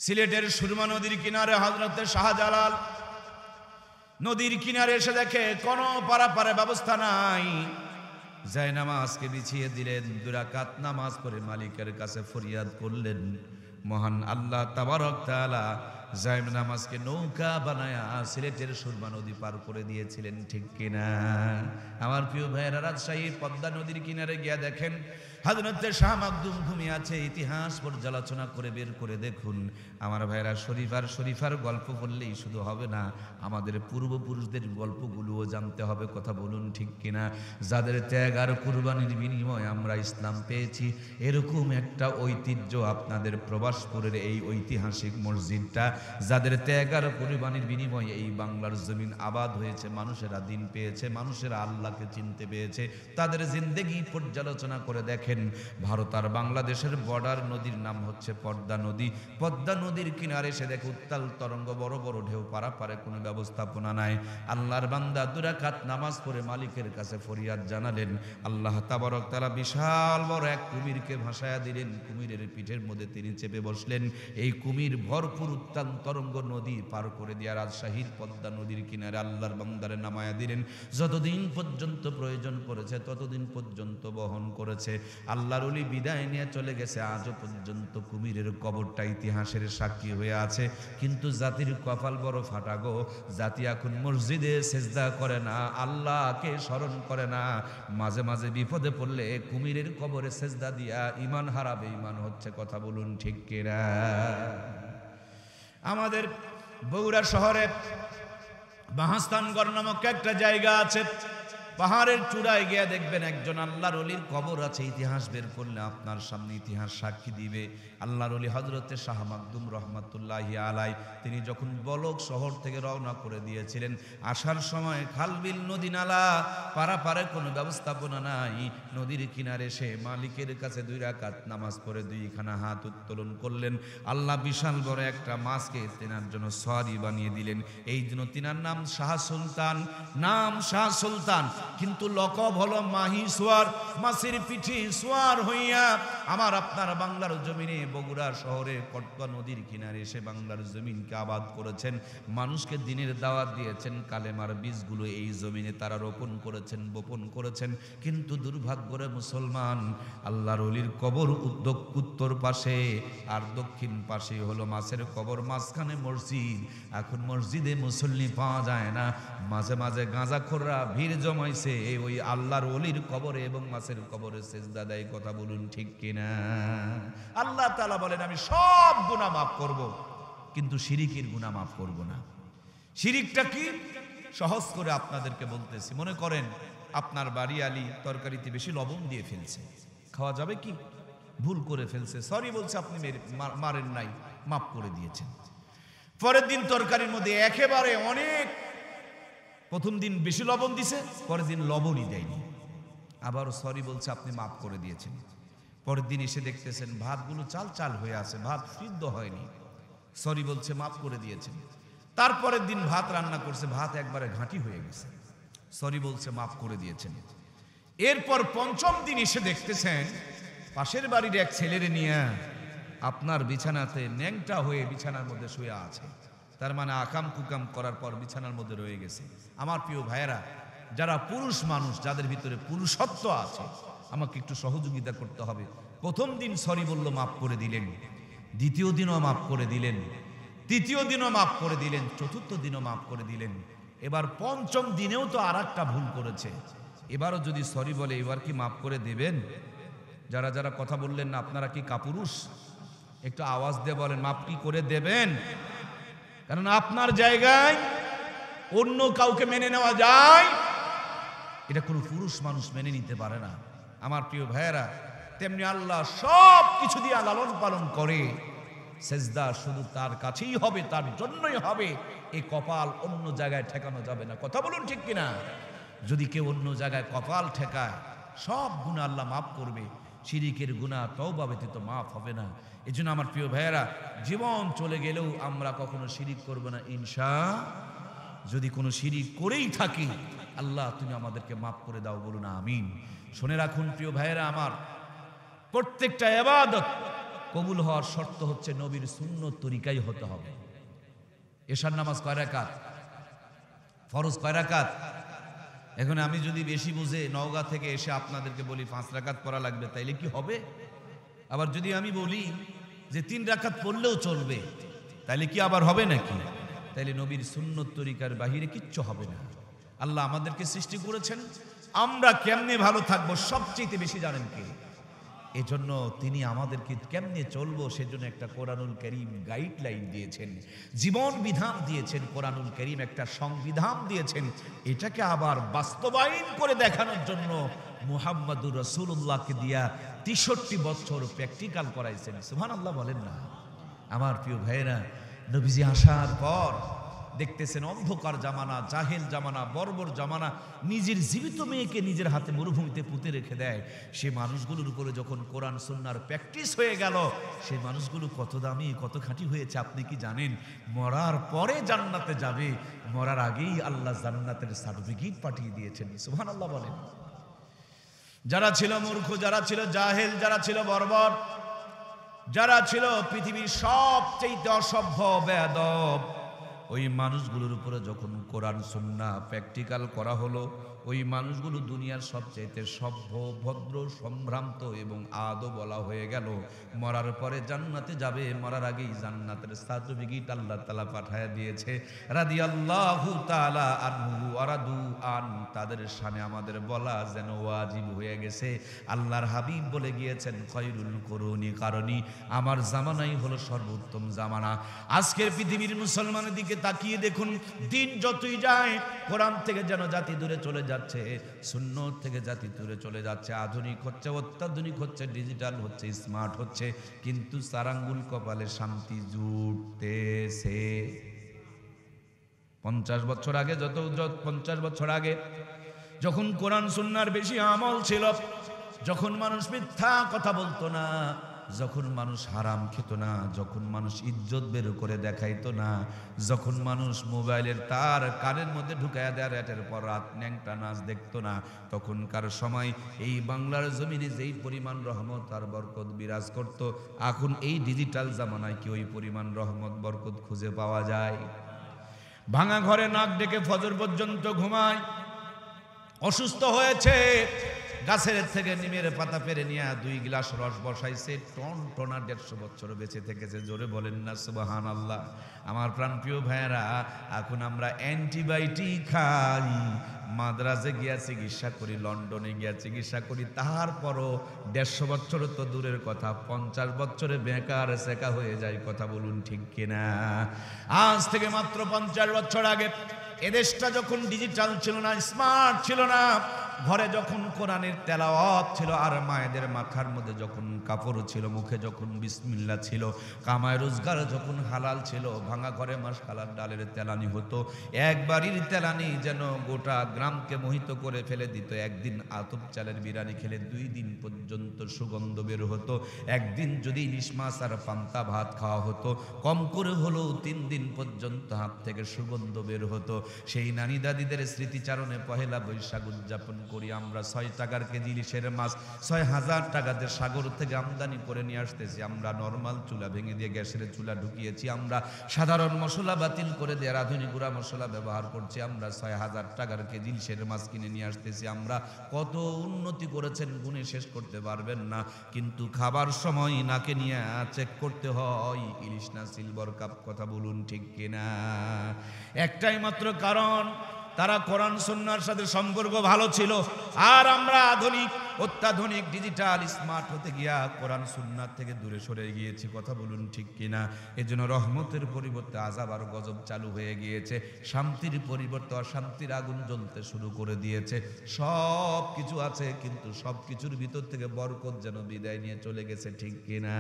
সিলেটের সুরমা নদীর কিনারে হযরতে শাহজালাল নদীর কিনারে এসে দেখে কোনো পারাপারে ব্যবস্থা নাই। যায় নামাজকে বিছিয়ে দিলেন, 2 রাকাত নামাজ পড়ে মালিকের কাছে ফরিয়াদ করলেন। মহান আল্লাহ তাবারক তাআলা যায় নামাজকে নৌকা বানায়া সিলেটের সুরমা নদী পার করে দিয়েছিলেন, ঠিক কিনা? আমার প্রিয় ভাইয়েরা, রাজশাহী পদ্মা নদীর কিনারে গিয়া দেখেন হযরতে শাহ মাকদুম ঘুমিয়ে আছে। ইতিহাস পর্যালোচনা করে বের করে দেখুন আমার ভাইয়েরা, শরীফার গল্প বললেই শুধু হবে না, আমাদের পূর্বপুরুষদের গল্পগুলোও জানতে হবে। কথা বলুন ঠিক কিনা? যাদের ত্যাগ আর কুরবানির বিনিময়ে আমরা ইসলাম পেয়েছি, এরকম একটা ঐতিহ্য আপনাদের প্রবাসপুরের এই ঐতিহাসিক মসজিদটা, যাদের ত্যাগ আর কুরবানির বিনিময়ে এই বাংলার জমিন আবাদ হয়েছে, মানুষেরা দিন পেয়েছে, মানুষেরা আল্লাহকে চিনতে পেয়েছে, তাদের জিন্দেগি পর্যালোচনা করে দেখেন। ভারত আর বাংলাদেশের বর্ডার নদীর নাম হচ্ছে পদ্মা নদী। পদ্মা নদীর কিনারে এসে দেখে উত্তাল তরঙ্গ, বড় বড় ঢেউ, পারাপারে কোনো ব্যবস্থাপনা নাই। আল্লাহর বান্দা 2 রাকাত নামাজ পড়ে মালিকের কাছে ফরিয়াদ জানালেন। আল্লাহ তাবারক তাআলা বিশাল বড় এক কুমিরকে ভাসায়া দিলেন। কুমিরের পিঠের মধ্যে তিনি চেপে বসলেন। এই কুমির ভরপুর উত্তাল তরঙ্গ নদী পার করে দিয়া রাজশাহীর পদ্মা নদীর কিনারে আল্লাহর বান্দারে নামায়া দিলেন। যতদিন পর্যন্ত প্রয়োজন পড়েছে ততদিন পর্যন্ত বহন করেছে। আল্লাহর ওলি বিদায় নিয়ে চলে গেছে, আজও পর্যন্ত কুমিরের কবরটা ইতিহাসের সাক্ষী হয়ে আছে। কিন্তু জাতির কপাল বড় ফাটা গো, জাতি এখন মসজিদে সেজদা করে না, আল্লাহকে স্মরণ করে না। মাঝে মাঝে বিপদে পড়লে কুমিরের কবরে সেজদা দিয়া ঈমান হারাবে, ঈমান হচ্ছে। কথা বলুন ঠিক কিনা? আমাদের বগুড়া শহরে বাহাস্তানগড় নামক একটা জায়গা আছে। পাহাড়ের চূড়ায় গিয়ে দেখবেন একজন আল্লাহর ওলির কবর আছে। ইতিহাস বের করলে আপনার সামনে ইতিহাস সাক্ষী দিবে। আল্লাহর ওলি হযরতে শাহ মাকদুম রহমাতুল্লাহি আলাইহি, তিনি যখন বলক শহর থেকে রওনা করে দিয়েছিলেন, আসার সময় খালবিল নদী নালা পারাপারে কোনো ব্যবস্থাপনা নাই। নদীর কিনারে সে মালিকের কাছে 2 রাকাত নামাজ পড়ে 2খানা হাত উত্তোলন করলেন। আল্লাহ বিশাল বড় একটা মাছকে তেনার জন্য সওয়ারি বানিয়ে দিলেন। এই জন্য তিনার নাম শাহ সুলতান, নাম শাহ সুলতান, কিন্তু লকব হলো মাহি সোয়ার। মাছের পিঠে সোয়ার হইয়া আমার আপনার বাংলার জমিনে বগুড়া শহরে পদ্মা নদীর কিনারে এসে বাংলার জমিনকে আবাদ করেছেন। মানুষকে দিনের দাওয়াত দিয়েছেন। কালেমার বীজগুলো এই জমিনে তারা রোপণ করেছেন, বপন করেছেন। কিন্তু দুর্ভাগ্যরে মুসলমান, আল্লাহর ওলির কবর উত্তর পাশে আর দক্ষিণ পাশে হলো মাছের কবর, মাঝখানে মসজিদ। এখন মসজিদে মুসল্লি পাওয়া যায় না। মাঝে মাঝে গাঁজাখোররা ভিড় জমাইছে ওই আল্লাহর ওলির কবরে এবং মাছের কবরে সেজদা দেয়। কথা বলুন ঠিক কিনা? আল্লাহ তাআলা বলেন, আমি সব গুনাহ মাফ করব, কিন্তু শিরিকের গুনাহ মাফ করব না। শিরিকটা কি? সহজ করে আপনাদেরকে বলতেছি। মনে করেন আপনার বাড়ি আলী তরকারিতে বেশি লবণ দিয়ে ফেলছে, খাওয়া যাবে কি? ভুল করে ফেলছে, সরি বলছে, আপনি মারেন নাই, মাফ করে দিয়েছেন। পরের দিন তরকারির মধ্যে একেবারে অনেক, প্রথম দিন বেশি লবণ দিছে, পরের দিন লবণই দেয়নি, আবার সরি বলছে, আপনি মাফ করে দিয়েছেন। পরের দিন এসে দেখতেছেন ভাতগুলো চাল চাল হয়ে আছে, ভাত সিদ্ধ হয়নি, সরি বলছে, মাফ করে দিয়েছেন। তারপরের দিন ভাত রান্না করছে, ভাত একবারে ঘাঁটি হয়ে গেছে, সরি বলছে, মাফ করে দিয়েছেন। এরপর পঞ্চম দিন এসে দেখতেছেন পাশের বাড়ির এক ছেলেরে নিয়ে আপনার বিছানাতে ন্যাংটা হয়ে বিছানার মধ্যে শুয়ে আছে। তার মানে আকাম কুকাম করার পর বিছানার মধ্যে রয়ে গেছে। আমার প্রিয় ভাইয়েরা, যারা পুরুষ মানুষ, যাদের ভিতরে পুরুষত্ব আছে, আমাকে একটু সহযোগিতা করতে হবে। প্রথম দিন সরি বলল, মাফ করে দিলেন। দ্বিতীয় দিনও মাফ করে দিলেন, তৃতীয় দিনও মাফ করে দিলেন, চতুর্থ দিনও মাফ করে দিলেন। এবার পঞ্চম দিনেও তো আর একটা ভুল করেছে। এবারও যদি সরি বলে, এবার কি মাফ করে দেবেন? যারা যারা কথা বললেন না, আপনারা কি কাপুরুষ? একটু আওয়াজ দিয়ে বলেন, মাফ কি করে দেবেন? কারণ আপনার জায়গায় অন্য কাউকে মেনে নেওয়া যায়, এটা কোনো পুরুষ মানুষ মেনে নিতে পারে না। আমার প্রিয় ভাইয়েরা, তেমনি আল্লাহ সব কিছু দিয়ে লালন পালন করে। সেজদা শুধু তার কাছেই হবে, তার জন্যই হবে। এই কপাল অন্য জায়গায় ঠেকানো যাবে না। কথা বলুন ঠিক কিনা? যদি কেউ অন্য জায়গায় কপাল ঠেকায়, সব গুনাহ আল্লাহ মাফ করবে, শিরিকের গুনাহ তওবা ব্যতীত মাফ হবে না। এই জন্য আমার প্রিয় ভাইয়েরা, জীবন চলে গেলেও আমরা কখনো শিরিক করব না ইনশাআল্লাহ। যদি কোনো শিরিক করেই থাকি, আল্লাহ তুমি আমাদেরকে মাফ করে দাও, বলুন আমিন। শুনে রাখুন প্রিয় ভাইয়েরা আমার, প্রত্যেকটা ইবাদত কবুল হওয়ার শর্ত হচ্ছে নবীর সুন্নত তরিকাই হতে হবে। এশার নামাজ কয় রাকাত? ফরজ কয় রাকাত? এখন আমি যদি বেশি বুঝে নওগাঁ থেকে এসে আপনাদেরকে বলি 5 রাকাত পড়া লাগবে, তাইলে কি হবে? আবার যদি আমি বলি যে 3 রাকাত পড়লেও চলবে, তাইলে কি আবার হবে নাকি? তাইলে নবীর সুন্নত তরিকার বাহিরে কিচ্ছু হবে না। আল্লাহ আমাদেরকে সৃষ্টি করেছেন, আমরা কেমনে ভালো থাকবো সবচেয়ে বেশি জানেন কে? এজন্য তিনি আমাদেরকে কেমনে চলবো সেজন্য একটা কোরআনুল কারীম গাইডলাইন দিয়েছেন, জীবন বিধান দিয়েছেন। কোরআনুল কারীম একটা সংবিধান দিয়েছেন, এটাকে আবার বাস্তবায়ন করে দেখানোর জন্য মুহাম্মাদুর রাসূলুল্লাহকে দিয়া 63 বছর প্র্যাকটিক্যাল করাইছেন। সুবহানাল্লাহ বলেন না? আমার প্রিয় ভাইয়েরা, নবীজি আসার পর দেখতেছেন অন্ধকার জামানা, জাহেল জামানা, বর্বর জামানা, নিজের জীবিত মেয়েকে নিজের হাতে মরুভূমিতে পুঁতে রেখে দেয়। সে মানুষগুলোর উপরে যখন কোরআন সুন্নাহর প্র্যাকটিস হয়ে গেল, সেই মানুষগুলো কত দামি, কত খাঁটি হয়েছে আপনি কি জানেন? মরার পরে জান্নাতে যাবে, মরার আগেই আল্লাহ জান্নাতের সার্টিফিকেট পাঠিয়ে দিয়েছেন। সুবহানাল্লাহ বলেন। যারা ছিল মূর্খ, যারা ছিল জাহেল, যারা ছিল বর্বর, যারা ছিল পৃথিবীর সবচেয়ে অসভ্য বেয়াদব, ওই মানুষগুলোর উপরে যখন কোরআন সুন্নাহ প্র্যাকটিক্যাল করা হলো, ওই মানুষগুলো দুনিয়ার সবচাইতে সভ্য, ভদ্র, সম্ভ্রান্ত এবং আদো বলা হয়ে গেল। মরার পরে জান্নাতে যাবে, মরার আগেই জান্নাতের সার্টিফিকেট আল্লাহ তাআলা পাঠায়া দিয়েছে। রাদিয়াল্লাহু তাআলা আনহু ওয়া রাদু আন, তাদের শানে আমাদের বলা যেন ওয়াজিব হয়ে গেছে। আল্লাহর হাবিব বলে গিয়েছেন, খয়রুল কুরুনি কারণী, আমার জামানাই হলো সর্বোত্তম জামানা। আজকের পৃথিবীর মুসলমানের দিকে তাকিয়ে দেখুন, দিন যতই যায় কোরআন থেকে যেন জাতি দূরে চলে যাচ্ছে, সুন্নত থেকে জাতি দূরে চলে যাচ্ছে, আধুনিক হচ্ছে, অত্যাধুনিক হচ্ছে, ডিজিটাল হচ্ছে, স্মার্ট হচ্ছে, কিন্তু সারাঙ্গুল কপালে শান্তি জুটতেছে। 50 বছর আগে 50 বছর আগে যখন কোরআন সুন্নাহর বেশি আমল ছিল, যখন মানুষ মিথ্যা কথা বলতো না, যখন মানুষ হারাম খেত না, যখন মানুষ ইজ্জত বের করে দেখাইতো না, যখন মানুষ মোবাইলের তার কানের মধ্যে ঢুকাইয়া দেয় রাতের পর রাত ন্যাংটা নাচ দেখতো না, তখনকার সময় এই বাংলার জমিনে যেই পরিমাণ রহমত আর বরকত বিরাজ করত, এখন এই ডিজিটাল জামানায় কি ওই পরিমাণ রহমত বরকত খুঁজে পাওয়া যায়? ভাঙা ঘরে নাক ডেকে ফজর পর্যন্ত ঘুমায়, অসুস্থ হয়েছে, গাছের থেকে নিমের পাতা পেরে নিয়ে 2 গ্লাস রস বসাইছে, টন টনা 150 বছর বেঁচে থেকেছে। জোরে বলেন না সুবহানাল্লাহ। আমার প্রাণপ্রিয় ভাইয়েরা, এখন আমরা অ্যান্টিবায়োটিক খাই, মাদ্রাজে গিয়া চিকিৎসা করি, লন্ডনে গিয়া চিকিৎসা করি, তারপরও 150 বছর তো দূরের কথা, 50 বছরে বেকার সেকা হয়ে যায়। কথা বলুন ঠিক কিনা? আজ থেকে মাত্র 50 বছর আগে এদেশটা যখন ডিজিটাল ছিল না, স্মার্ট ছিল না, ঘরে যখন কোরআনের তেলাওয়াত ছিল, আর মায়েদের মাথার মধ্যে যখন কাপড় ছিল, মুখে যখন বিসমিল্লাহ ছিল, কামায় রোজগার যখন হালাল ছিল, ভাঙা ঘরে মাসকালার ডালের তেলানি হতো, একবারই তেলানি যেন গোটা গ্রামকে মোহিত করে ফেলে দিত। একদিন আতপ চালের বিরিয়ানি খেলে 2 দিন পর্যন্ত সুগন্ধ বের হতো। একদিন যদি ইলিশ মাছ আর পান্তা ভাত খাওয়া হতো, কম করে হলেও 3 দিন পর্যন্ত হাত থেকে সুগন্ধ বের হতো। সেই নানি দাদিদের স্মৃতিচারণে পহেলা বৈশাখ উদযাপন করি আমরা। 6 টাকার কেজি ইলিশের মাছ 6000 টাকাতে সাগর থেকে আমদানি করে নিয়ে আসতেছি আমরা। নরমাল চুলা ভেঙে দিয়ে গ্যাসের চুলা ঢুকিয়েছি আমরা। সাধারণ মশলা বাতিল করে দিয়ে আধুনিক গুঁড়া মশলা ব্যবহার করছি আমরা। 6000 টাকার কেজি ইলিশের মাছ কিনে নিয়ে আসতেছি আমরা। কত উন্নতি করেছেন গুণে শেষ করতে পারবেন না, কিন্তু খাবার সময় নাকে নিয়ে চেক করতে হয় ইলিশ না সিলভার কাপ। কথা বলুন ঠিক কিনা? একটাই মাত্র কারণ, তারা কোরআন সুন্নাহর সাথে সম্পর্ক ভালো ছিল, আর আমরা আধুনিক, অত্যাধুনিক, ডিজিটাল, স্মার্ট হতে গিয়া কোরআন সুন্নাহ থেকে দূরে সরে গিয়েছি। কথা বলুন ঠিক কিনা? এজন্য রহমতের পরিবর্তে আযাব আর গজব চালু হয়ে গিয়েছে, শান্তির পরিবর্তে অশান্তির আগুন জ্বলতে শুরু করে দিয়েছে। সব কিছু আছে, কিন্তু সব কিছুর ভিতর থেকে বরকত যেন বিদায় নিয়ে চলে গেছে। ঠিক কিনা?